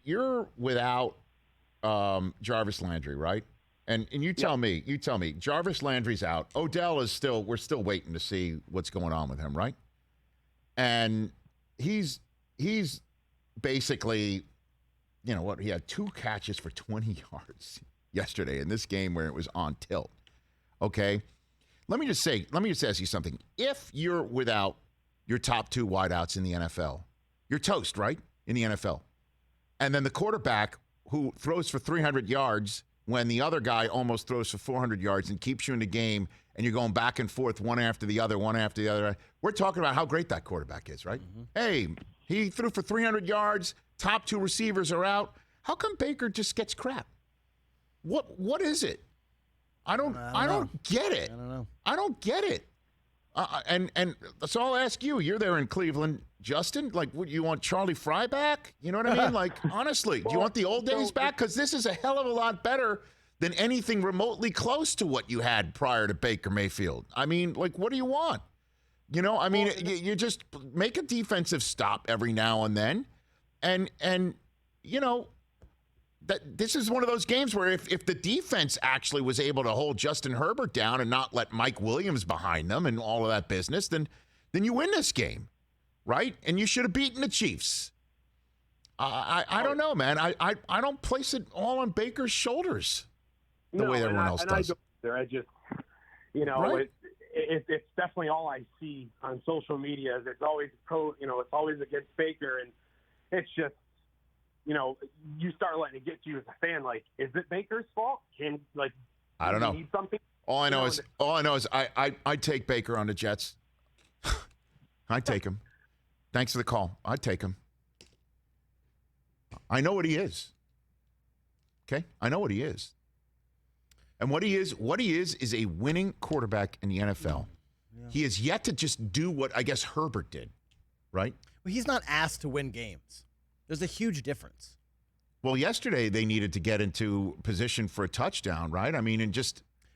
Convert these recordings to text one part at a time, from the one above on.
you're without Jarvis Landry, right? And you tell me, Jarvis Landry's out. Odell is we're still waiting to see what's going on with him, right? And he's basically, you know what? He had 2 catches for 20 yards yesterday in this game where it was on tilt. Okay, let me just ask you something. If you're without your top 2 wideouts in the NFL, you're toast, right? In the NFL, and then the quarterback who throws for 300 yards when the other guy almost throws for 400 yards and keeps you in the game, and you're going back and forth one after the other. We're talking about how great that quarterback is, right? Mm-hmm. Hey, he threw for 300 yards. Top 2 receivers are out. How come Baker just gets crap? What is it? I don't get it. I don't know. I don't get it. And so I'll ask you. You're there in Cleveland, Justin. Like, what, you want Charlie Fry back? You know what I mean? Like, honestly, do you want the old days back? Because this is a hell of a lot better than anything remotely close to what you had prior to Baker Mayfield. I mean, like, what do you want? You know, I mean, you just make a defensive stop every now and then, and you know. That this is one of those games where if the defense actually was able to hold Justin Herbert down and not let Mike Williams behind them and all of that business, then you win this game, right? And you should have beaten the Chiefs. I don't know, man. I don't place it all on Baker's shoulders the way everyone else does. I just, you know, right? It's definitely all I see on social media. It's always it's always against Baker, and it's just. You know, you start letting it get to you as a fan. Like, is it Baker's fault? I don't know. Need something? All I know is I take Baker on the Jets. I'd take him. Thanks for the call. I'd take him. I know what he is. Okay, I know what he is. And what he is a winning quarterback in the NFL. Yeah. He has yet to just do what I guess Herbert did, right? Well, he's not asked to win games. There's a huge difference. Well, yesterday they needed to get into position for a touchdown, right? I mean,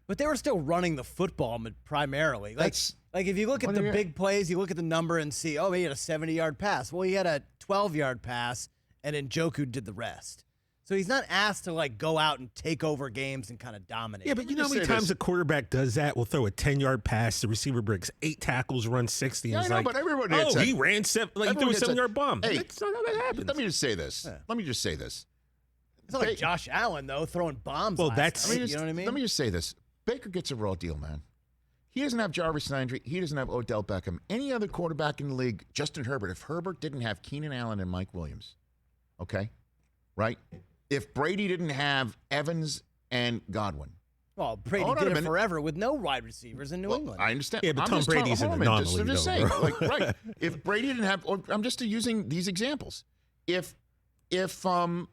But they were still running the football primarily. Like if you look at the big plays, you look at the number and see, he had a 70-yard pass. Well, he had a 12-yard pass, and Njoku did the rest. So he's not asked to go out and take over games and kind of dominate. Yeah, but you know how many times a quarterback does that? Will throw a 10-yard pass, the receiver breaks 8 tackles, runs 60. And but everyone he ran 7. Like he threw a 7-yard bomb. Hey, that's not how that happens. Let me just say this. It's not like Josh Allen though throwing bombs. Well, you know what I mean. Let me just say this. Baker gets a raw deal, man. He doesn't have Jarvis Landry. He doesn't have Odell Beckham. Any other quarterback in the league, Justin Herbert. If Herbert didn't have Keenan Allen and Mike Williams, okay, right? If Brady didn't have Evans and Godwin. Well, Brady did it forever with no wide receivers in New England. I understand. Yeah, but Tom Brady's an anomaly. I'm just saying, right? If Brady didn't have, I'm just using these examples. If Mahomes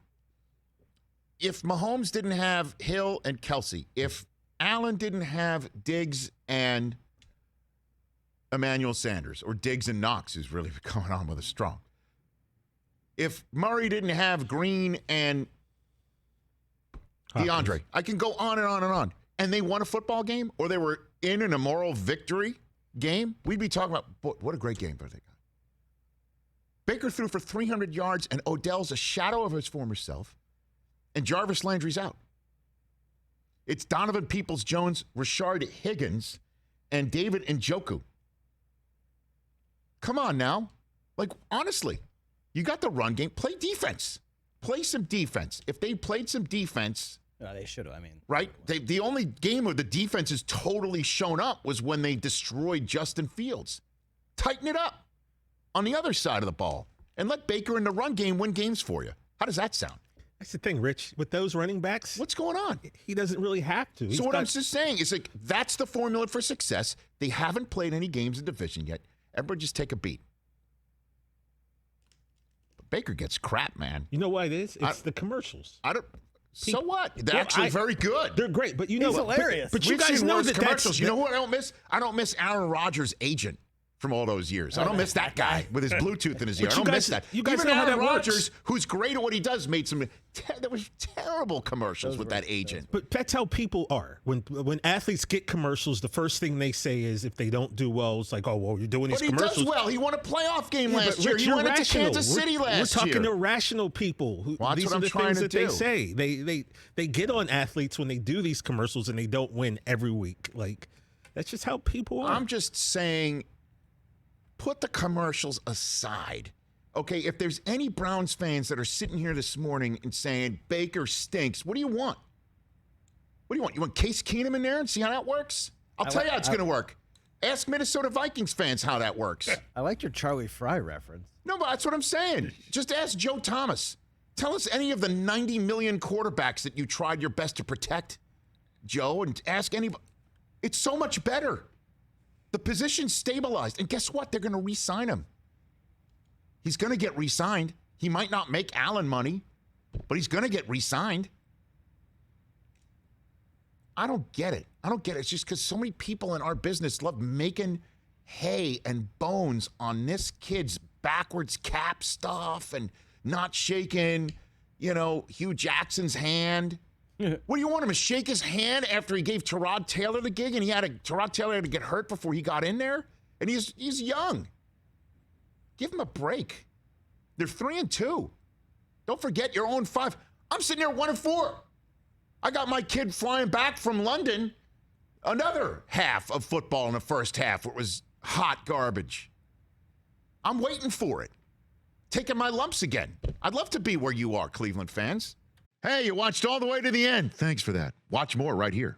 didn't have Hill and Kelsey, if Allen didn't have Diggs and Emmanuel Sanders, or Diggs and Knox, who's really coming on with us strong. If Murray didn't have Green and DeAndre, I can go on and on and on. And they won a football game, or they were in an immoral victory game, we'd be talking about, boy, what a great game for that guy. Baker threw for 300 yards, and Odell's a shadow of his former self, and Jarvis Landry's out. It's Donovan Peoples-Jones, Rashard Higgins, and David Njoku. Come on now. Like, honestly, you got the run game. Play defense. Play some defense. If they played some defense... they should have, Right? The only game where the defense has totally shown up was when they destroyed Justin Fields. Tighten it up on the other side of the ball and let Baker in the run game win games for you. How does that sound? That's the thing, Rich. With those running backs, what's going on? He doesn't really have to. So what I'm just saying is, like, that's the formula for success. They haven't played any games in division yet. Everybody just take a beat. But Baker gets crap, man. You know why it is? It's the commercials. So what? They're actually very good. They're great, but you know he's hilarious. But you guys know that commercials. You know who I don't miss? I don't miss Aaron Rodgers' agent. from all those years. I don't miss that guy with his Bluetooth in his ear. I But don't miss that. you guys Even know how Aaron that works. Rodgers, who's great at what he does, made some there was terrible commercials with that agent. But that's how people are. When athletes get commercials, the first thing they say is if they don't do well, it's like, oh, well, you're doing these But he commercials. does well. He won a playoff game Yeah, last but year. Rich, He you're went into rational. Kansas City last year. We're talking to rational people. Well, that's these what are I'm the trying things to that they do. say. They get on athletes when they do these commercials and they don't win every week. Like, that's just how people are. I'm just saying, put the commercials aside. Okay, if there's any Browns fans that are sitting here this morning and saying Baker stinks, what do you want? What do you want? You want Case Keenum in there and see how that works? I'll tell you how it's going to work. Ask Minnesota Vikings fans how that works. I liked your Charlie Fry reference. No, but that's what I'm saying. Just ask Joe Thomas. Tell us any of the 90 million quarterbacks that you tried your best to protect, Joe, and ask anybody. It's so much better. The position's stabilized. And guess what? They're going to re-sign him. He's going to get re-signed. He might not make Allen money, but he's going to get re-signed. I don't get it. I don't get it. It's just because so many people in our business love making hay and bones on this kid's backwards cap stuff and not shaking, Hugh Jackson's hand. What do you want him to shake his hand after he gave Tyrod Taylor the gig, and Tyrod Taylor had to get hurt before he got in there? And he's young. Give him a break. They're 3-2. Don't forget your own 5. I'm sitting here 1-4. I got my kid flying back from London. Another half of football in the first half where it was hot garbage. I'm waiting for it. Taking my lumps again. I'd love to be where you are, Cleveland fans. Hey, you watched all the way to the end. Thanks for that. Watch more right here.